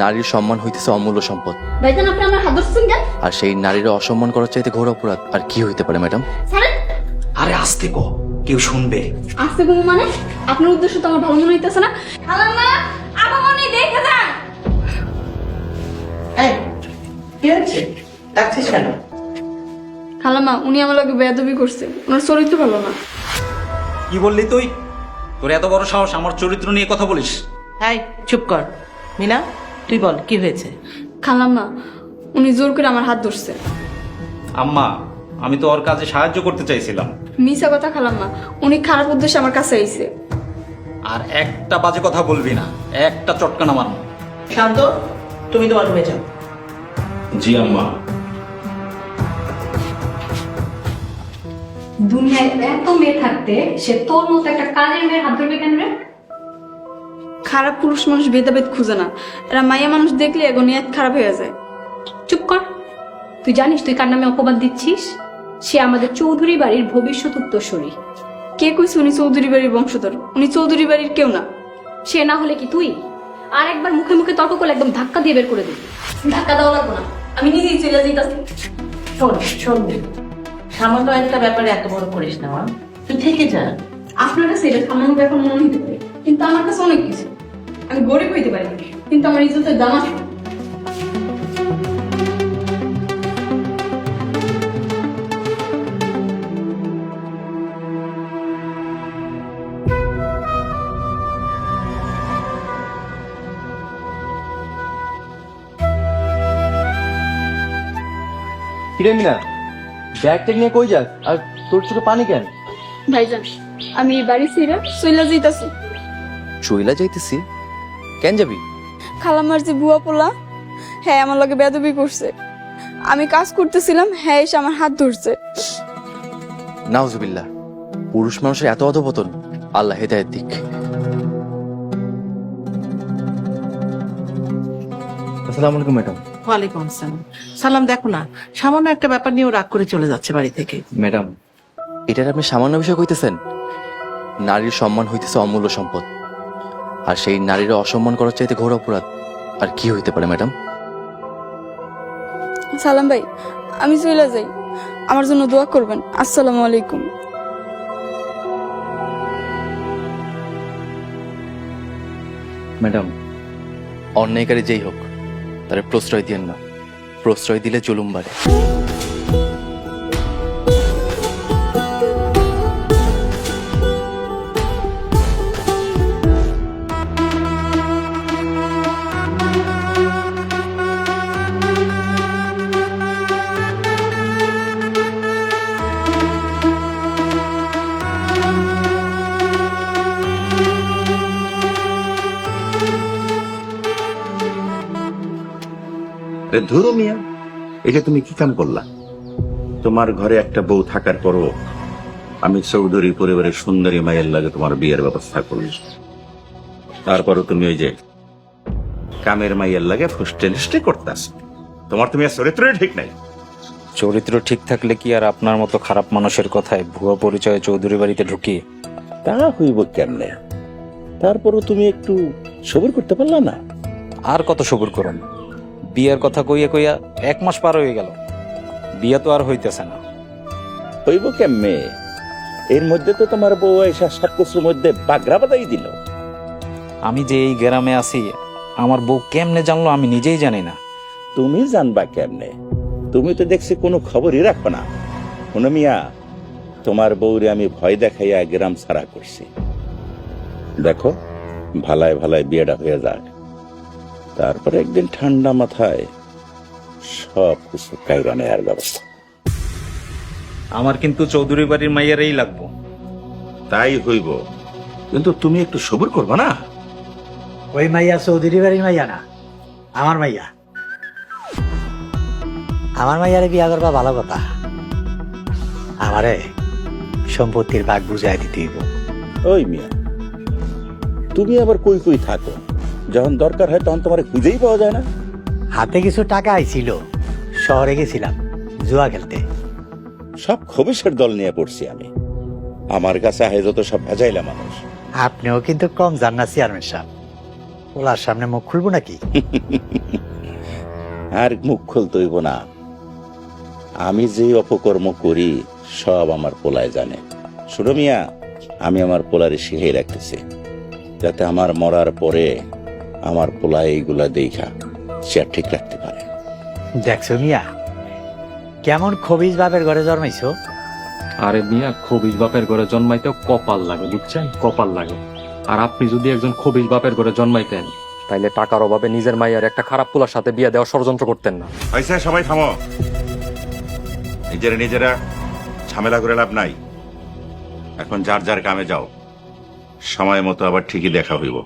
নারীর সম্মান হইতেছে অমূল্য সম্পদ। ভাইজান আপনি আমার হাত ধরছেন কেন? আর সেই নারীর অসম্মান করার চাইতে ঘোর অপরাধ আর কি হইতে পারে ম্যাডাম? ছাড়েন। আরে আস্তে কো, কেউ শুনবে। আসতে বলবো মানে? আপনার উদ্দেশ্য তো আমার ভালো মনে হইতেছে না। খালাম্মা আমার মনে দেখে যান। এই, কি হচ্ছে? ডাকছিস কেন? খালাম্মা উনি আমার লগে বেয়াদবি করছে, ওনার চরিত্র ভালো না। কি বললি তুই? তোর এত বড় সাহস আমার চরিত্র নিয়ে কথা বলিস? এই চুপ কর। মিনা তুই বল কি হয়েছে? খালাম্মা উনি জোর করে আমার হাত ধরছে। আম্মা, আমি তো ওর কাজে সাহায্য করতে চাইছিলাম। মিছা কথা খালাম্মা, উনি খারাপ উদ্দেশ্যে আমার কাছে আইছে। আর একটা বাজে কথা বলবি না, একটা চটকানা মারব। শান্ত, তুমি তোমার রুমে যাও। জি আম্মা। দুনিয়ায় এত মেয়ে থাকতে সে তোর মতো একটা কাজের মেয়ের হাত ধরবে কেন রে? খারাপ পুরুষ মানুষ ভেদাভেদ খুঁজে না, এরা মাইয়া মানুষ দেখলে এগো নিয়ত খারাপ হয়ে যায়। চুপ কর। তুই জানিস তুই কার নামে অপবাদ দিচ্ছিস? সে আমাদের চৌধুরী বাড়ির ভবিষ্যৎ উত্তরসূরি। কে কইছে উনি চৌধুরী বাড়ির বংশধর? উনি চৌধুরী বাড়ির কেউ না। সে না হলে কি তুই? আর একবার মুখে মুখে তর্ক করলে একদম ধাক্কা দিয়ে বের করে দিবি। ধাক্কা দেওয়া লাগবো না, আমি নিজেই চলে যাইতাছি। শোন শোন, সামান্য একটা ব্যাপারে এত বড় করিস না মা। তুই থেকে যা। আপনার কাছে এটা সামান্য ব্যাপার মনে হইতে পারে, কিন্তু আমার কাছে অনেক কিছু। আমি গরিব হইতে পারি কিন্তু আমার ইজ্জতের দাম আছে। কিরে মিনা, ব্যাগ ট্যাগ নিয়ে কই যাস? আর তোর চোখে পানি কেন? ভাইজান আমি এই বাড়ি ছেড়ে চলে যাইতাছি। চইলা যাইতেছি? কেন যাবি? খালাম্মার যে বুয়া পোলা, হ্যাঁ আমার লগে বেয়াদবি করছে। আমি কাজ করতেছিলাম, হ্যাঁ এসে আমার হাত ধরছে। নাউজুবিল্লাহ, পুরুষ মানুষের এত অধপতন, আল্লাহ হেদায়েত দিক। আসসালামু আলাইকুম ম্যাডাম। ওয়ালাইকুম আসসালাম। সালাম, দেখো না সামান্য একটা ব্যাপার নিয়েও রাগ করে চলে যাচ্ছে বাড়ি থেকে। ম্যাডাম, এটার আপনি সামান্য বিষয় কইতেছেন? নারীর সম্মান হইতেছে অমূল্য সম্পদ, আর সেই নারীর অসম্মান করার চাইতে ঘোর অপরাধ আর কি হইতে পারে ম্যাডাম? সালাম ভাই, আমি চলে যাই, আমার জন্য দোয়া করবেন। আসসালামু আলাইকুম। ম্যাডাম, অন্যায়কারী যেই হোক তার প্রশ্রয় দিয়েন না, প্রশ্রয় দিলে জুলুম বাড়ে। ধরো মিয়া, এটা তুমি কি কাম করলা? তোমার ঘরে একটা বউ থাকার পরও আমি চৌধুরী পরিবারের সুন্দরী মায়ের লাগে তোমার বিয়ের ব্যবস্থা করলি, তারপরও তুমি ওই যে কামের মাইয়ের লাগে ফুষ্টে নিষ্টে করতাস। তোমার তুমি চরিত্রই ঠিক নাই। চরিত্র ঠিক থাকলে কি আর আপনার মতো খারাপ মানুষের কথায় ভুয়া পরিচয়ে চৌধুরী বাড়িতে ঢুকি? তা হইব কেমনে? তারপরও তুমি একটু সবর করতে পারলা না? আর কত সবুর করুন? বিয়ের কথা কইয়া কইয়া 1 মাস পার হয়ে গেল, বিয়ে তো আর হইতেছে না। হইব কেমনে? এর মধ্যে তো তোমার বউ এসে সবকিছুর মধ্যে বাগড়া বাদাই দিল। আমি যে এই গ্রামে আছি আমার বউ কেমনে জানলো আমি নিজেই জানি না। তুমি জানবা কেমনে? তুমি তো দেখছি কোনো খবরই রাখো না। শোনো মিয়া, তোমার বউরে আমি ভয় দেখাইয়া গ্রাম ছাড়া করছি। দেখো ভালায় ভালায় বিয়েটা হয়ে যাক, তারপরে একদিন ঠান্ডা মাথায় সব কিছু কাইরা নেয়ার ব্যবস্থা। আমার কিন্তু চৌধুরী বাড়ির মাইয়ারই লাগবো। তাই হইব, কিন্তু তুমি একটু সবর করবা না? ওই মাইয়া চৌধুরী বাড়ির মাইয়া না, আমার মাইয়া। আমার মাইয়ারে বিয়া করবা ভালো কথা, আমারে সম্পত্তির ভাগ বুঝাই দিতে হইব। ওই মিয়া, তুমি আবার কই কই থাকো? যখন দরকার হয় তখন তোমার খুঁজেই পাওয়া যায় না। হাতে কিছু টাকা আইছিল, শহরে গেছিলাম জুয়া খেলতে। সব খবিসের দল নিয়ে পড়ছি আমি। আমার কাছে আহে যত সব ভেজাইলা মানুষ। আপনিও কিন্তু কম জান না চেয়ারম্যান সাহেব। ওলার সামনে মুখ খুলবো নাকি? আর মুখ খুলতে হইব না। আমি যে অপকর্ম করি সব আমার পোলায় জানে। শুনো মিয়া, আমি আমার পোলারে শিখাই রাখতেছি, যাতে আমার মরার পরে আমার পোলায় এইগুলা দেখা সে আর ঠিক রাখতে পারে। দেখছো মিয়া, কেমন খবিজ বাপের ঘরে জন্মাইছো। আরে মিয়া, খবিজ বাপের ঘরে জন্মাইতেও কপাল লাগে, বুঝছেন? কপাল লাগে। আর আপনি যদি একজন খবিজ বাপের ঘরে জন্মাইতেন, তাইলে টাকার অভাবে নিজের মাইয়ার একটা খারাপ পোলার সাথে বিয়ে দেওয়ার ষড়যন্ত্র করতেন না। হয়েছে, সবাই থামো। নিজেরা ঝামেলা করে লাভ নাই। এখন যার যার কামে যাও, সময় মতো আবার ঠিকই দেখা হইব।